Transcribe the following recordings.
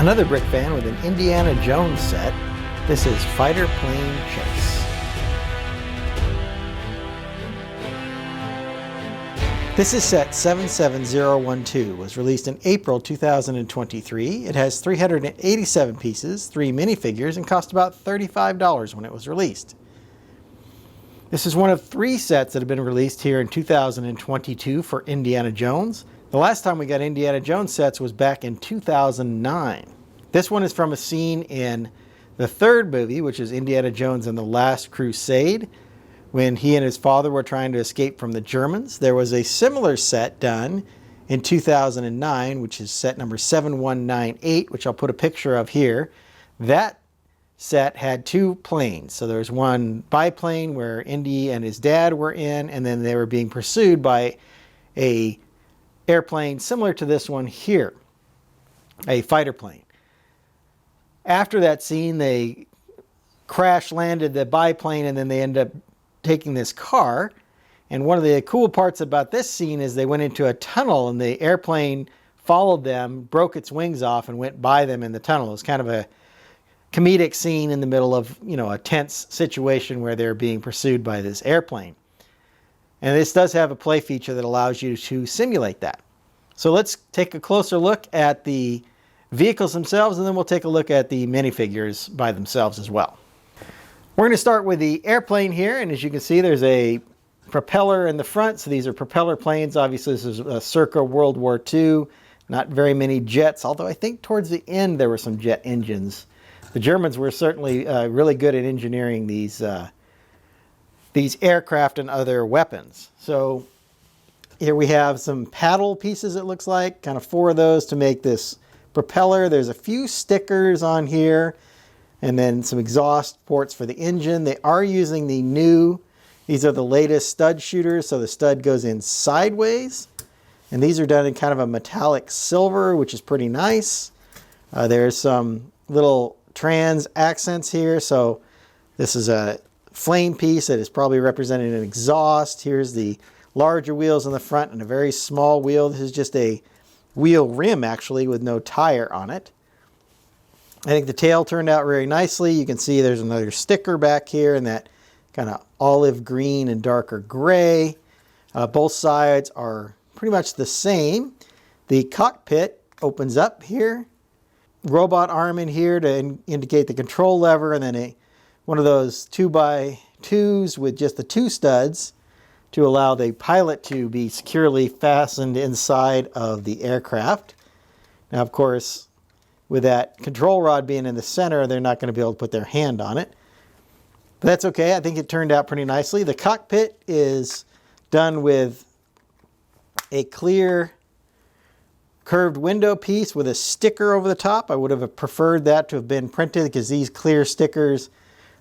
Another Brick fan with an Indiana Jones set. This is Fighter Plane Chase. This is set 77012, was released in April 2023. It has 387 pieces, 3 minifigures, and cost about $35 when it was released. This is one of 3 sets that have been released here in 2022 for Indiana Jones. The last time we got Indiana Jones sets was back in 2009. This one is from a scene in the 3rd movie, which is Indiana Jones and the Last Crusade, when he and his father were trying to escape from the Germans. There was a similar set done in 2009, which is set number 7198, which I'll put a picture of here. That set had 2 planes. So there was one biplane where Indy and his dad were in, and then they were being pursued by a airplane similar to this one here, a fighter plane. After that scene, they crash landed the biplane, and then they end up taking this car. And one of the cool parts about this scene is they went into a tunnel, and the airplane followed them, broke its wings off, and went by them in the tunnel. It was kind of a comedic scene in the middle of, a tense situation where they're being pursued by this airplane. And this does have a play feature that allows you to simulate that. So let's take a closer look at the vehicles themselves, and then we'll take a look at the minifigures by themselves as well. We're going to start with the airplane here, and as you can see, there's a propeller in the front. So these are propeller planes. Obviously, this is circa World War II. Not very many jets, although I think towards the end there were some jet engines. The Germans were certainly really good at engineering these aircraft and other weapons. So here we have some paddle pieces, it looks like, kind of 4 of those to make this propeller. There's a few stickers on here, and then some exhaust ports for the engine. They are using these are the latest stud shooters, so the stud goes in sideways, and these are done in kind of a metallic silver, which is pretty nice. There's some little trans accents here, so this is a flame piece that is probably representing an exhaust. Here's the larger wheels on the front and a very small wheel. This is just a wheel rim, actually, with no tire on it. I think the tail turned out very nicely. You can see there's another sticker back here in that kind of olive green and darker gray. Both sides are pretty much the same. The cockpit opens up here. Robot arm in here to indicate the control lever, and then one of those 2x2s with just the 2 studs to allow the pilot to be securely fastened inside of the aircraft. Now, of course, with that control rod being in the center, they're not going to be able to put their hand on it. But that's okay. I think it turned out pretty nicely. The cockpit is done with a clear curved window piece with a sticker over the top. I would have preferred that to have been printed, because these clear stickers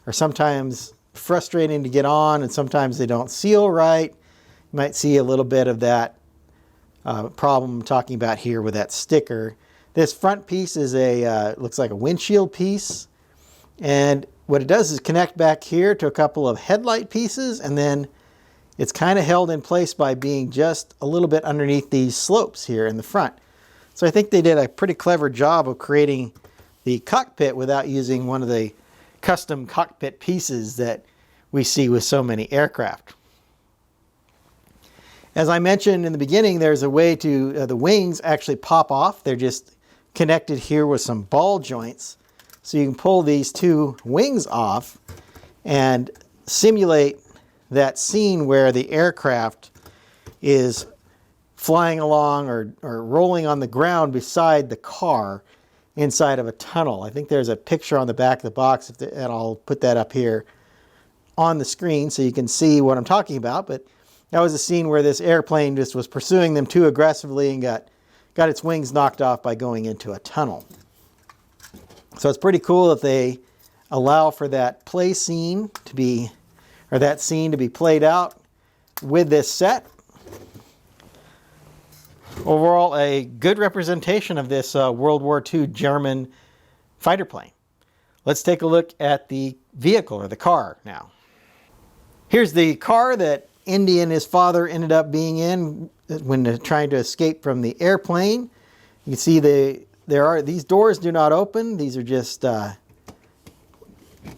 are sometimes frustrating to get on, and sometimes they don't seal right. You might see a little bit of that problem I'm talking about here with that sticker. This front piece is looks like a windshield piece, and what it does is connect back here to a couple of headlight pieces, and then it's kind of held in place by being just a little bit underneath these slopes here in the front. So I think they did a pretty clever job of creating the cockpit without using one of the custom cockpit pieces that we see with so many aircraft. As I mentioned in the beginning, there's a way to, the wings actually pop off. They're just connected here with some ball joints. So you can pull these 2 wings off and simulate that scene where the aircraft is flying along or rolling on the ground beside the car inside of a tunnel. I think there's a picture on the back of the box, and I'll put that up here on the screen so you can see what I'm talking about. But that was a scene where this airplane just was pursuing them too aggressively and got its wings knocked off by going into a tunnel. So it's pretty cool that they allow for that play scene to be, or that scene to be played out with this set. Overall, a good representation of this World War II German fighter plane. Let's take a look at the vehicle, or the car, now. Here's the car that Indy and his father ended up being in when trying to escape from the airplane. You can see the these doors do not open. These are just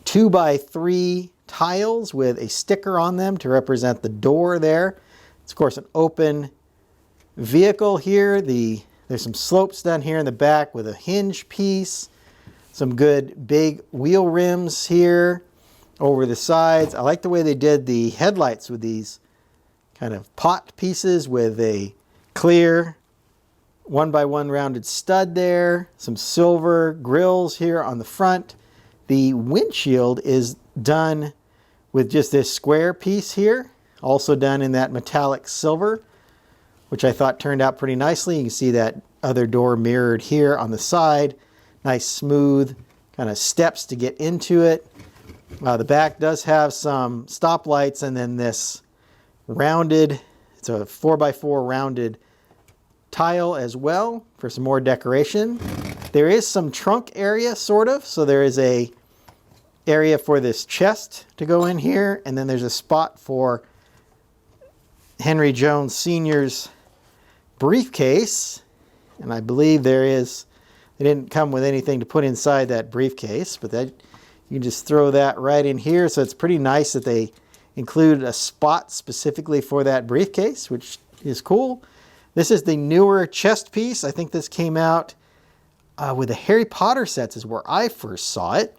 2x3 tiles with a sticker on them to represent the door there. It's of course an open vehicle here. There's some slopes down here in the back with a hinge piece. Some good big wheel rims here over the sides. I like the way they did the headlights with these kind of pot pieces with a clear 1x1 rounded stud there. Some silver grills here on the front. The windshield is done with just this square piece here, also done in that metallic silver, which I thought turned out pretty nicely. You can see that other door mirrored here on the side. Nice smooth kind of steps to get into it. The back does have some stoplights and then this rounded, it's a 4x4 rounded tile as well for some more decoration. There is some trunk area sort of, so there is a area for this chest to go in here, and then there's a spot for Henry Jones Sr.'s briefcase, and I believe they didn't come with anything to put inside that briefcase, but that you can just throw that right in here. So it's pretty nice that they included a spot specifically for that briefcase, which is cool. This is the newer chest piece. I think this came out with the Harry Potter sets is where I first saw it.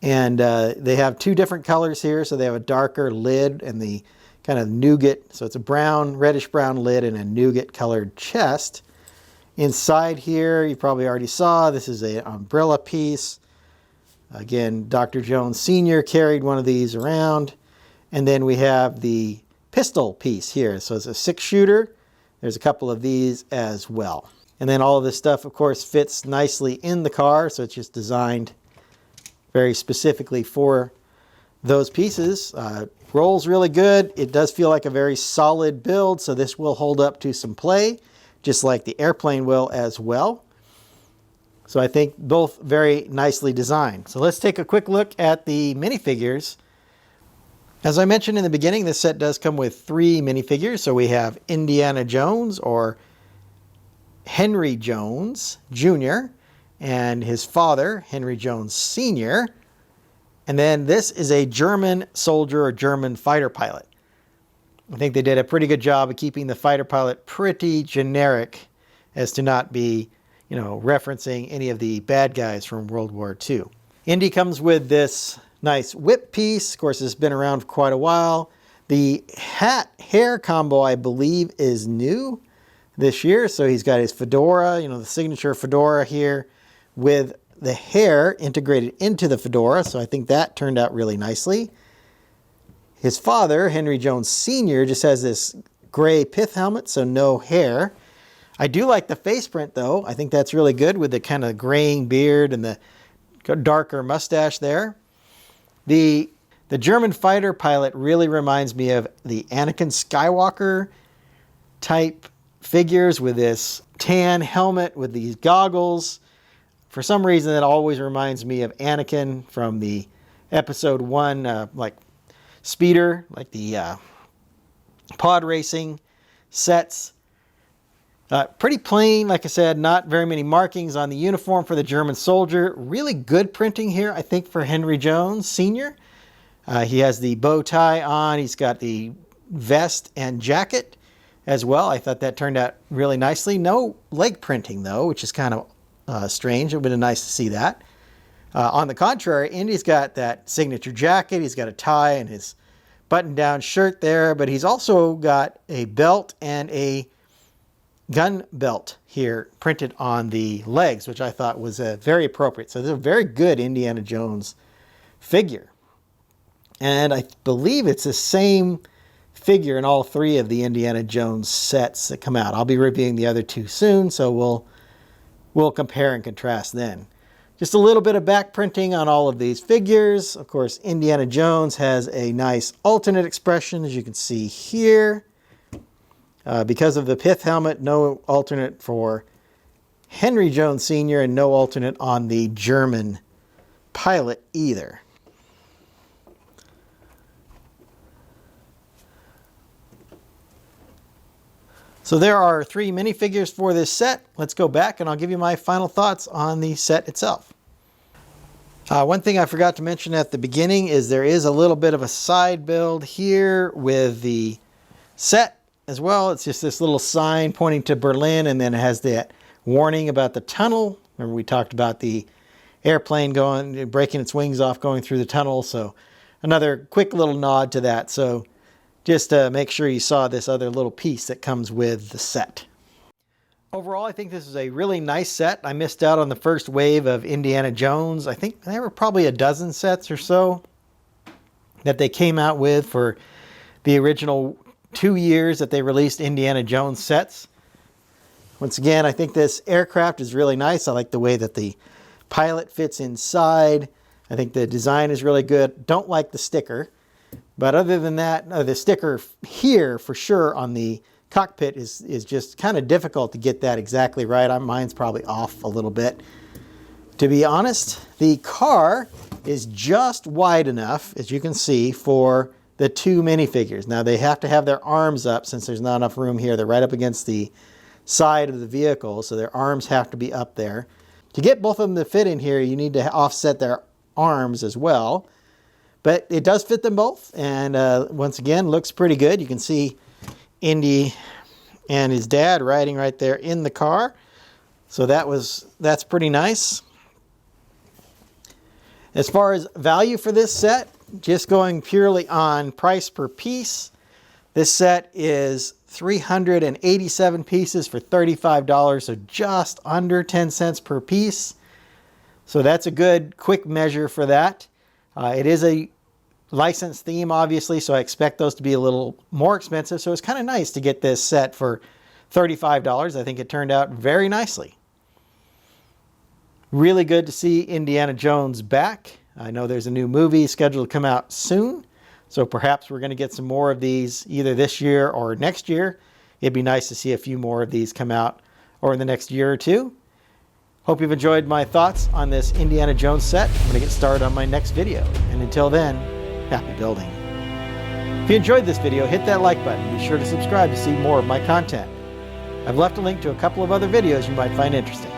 And they have two different colors here. So they have a darker lid and the kind of nougat. So it's a brown, reddish brown lid and a nougat colored chest. Inside here, you probably already saw, this is an umbrella piece. Again, Dr. Jones Sr. carried one of these around. And then we have the pistol piece here. So it's a 6-shooter. There's a couple of these as well. And then all of this stuff, of course, fits nicely in the car. So it's just designed very specifically for those pieces. Rolls really good. It does feel like a very solid build. So this will hold up to some play, just like the airplane will as well. So I think both very nicely designed. So let's take a quick look at the minifigures. As I mentioned in the beginning, this set does come with 3 minifigures. So we have Indiana Jones, or Henry Jones Jr., and his father, Henry Jones Sr. And then this is a German soldier or German fighter pilot. I think they did a pretty good job of keeping the fighter pilot pretty generic as to not be, referencing any of the bad guys from World War II. Indy comes with this nice whip piece. Of course, it's been around for quite a while. The hat-hair combo, I believe, is new this year. So he's got his fedora, the signature fedora here with the hair integrated into the fedora. So I think that turned out really nicely. His father, Henry Jones Sr., just has this gray pith helmet, so no hair. I do like the face print, though. I think that's really good with the kind of graying beard and the darker mustache there. The German fighter pilot really reminds me of the Anakin Skywalker type figures with this tan helmet with these goggles. For some reason, that always reminds me of Anakin from the Episode 1, like speeder, like the pod racing sets. Pretty plain, like I said, not very many markings on the uniform for the German soldier. Really good printing here, I think, for Henry Jones Sr. He has the bow tie on. He's got the vest and jacket as well. I thought that turned out really nicely. No leg printing, though, which is kind of strange. It would have been nice to see that. On the contrary, Indy's got that signature jacket. He's got a tie and his button-down shirt there, but he's also got a belt and a gun belt here printed on the legs, which I thought was very appropriate. So this is a very good Indiana Jones figure. And I believe it's the same figure in all 3 of the Indiana Jones sets that come out. I'll be reviewing the other 2 soon, so we'll compare and contrast then. Just a little bit of back printing on all of these figures. Of course, Indiana Jones has a nice alternate expression, as you can see here. Because of the pith helmet, no alternate for Henry Jones Sr. and no alternate on the German pilot either. So there are 3 minifigures for this set. Let's go back and I'll give you my final thoughts on the set itself. One thing I forgot to mention at the beginning is there is a little bit of a side build here with the set as well. It's just this little sign pointing to Berlin, and then it has that warning about the tunnel. Remember we talked about the airplane breaking its wings off going through the tunnel. So another quick little nod to that. So just to make sure you saw this other little piece that comes with the set. Overall, I think this is a really nice set. I missed out on the first wave of Indiana Jones. I think there were probably a dozen sets or so that they came out with for the original 2 years that they released Indiana Jones sets. Once again, I think this aircraft is really nice. I like the way that the pilot fits inside. I think the design is really good. Don't like the sticker. But other than that, the sticker here for sure on the cockpit is just kind of difficult to get that exactly right. Mine's probably off a little bit. To be honest, the car is just wide enough, as you can see, for the 2 minifigures. Now they have to have their arms up since there's not enough room here. They're right up against the side of the vehicle, so their arms have to be up there. To get both of them to fit in here, you need to offset their arms as well. But it does fit them both, and once again, looks pretty good. You can see Indy and his dad riding right there in the car. So that's pretty nice. As far as value for this set, just going purely on price per piece, this set is 387 pieces for $35, so just under 10 cents per piece. So that's a good quick measure for that. It is a licensed theme, obviously, so I expect those to be a little more expensive. So it's kind of nice to get this set for $35. I think it turned out very nicely. Really good to see Indiana Jones back. I know there's a new movie scheduled to come out soon, so perhaps we're going to get some more of these either this year or next year. It'd be nice to see a few more of these come out over the next year or two. Hope you've enjoyed my thoughts on this Indiana Jones set. I'm going to get started on my next video. And until then, happy building. If you enjoyed this video, hit that like button. Be sure to subscribe to see more of my content. I've left a link to a couple of other videos you might find interesting.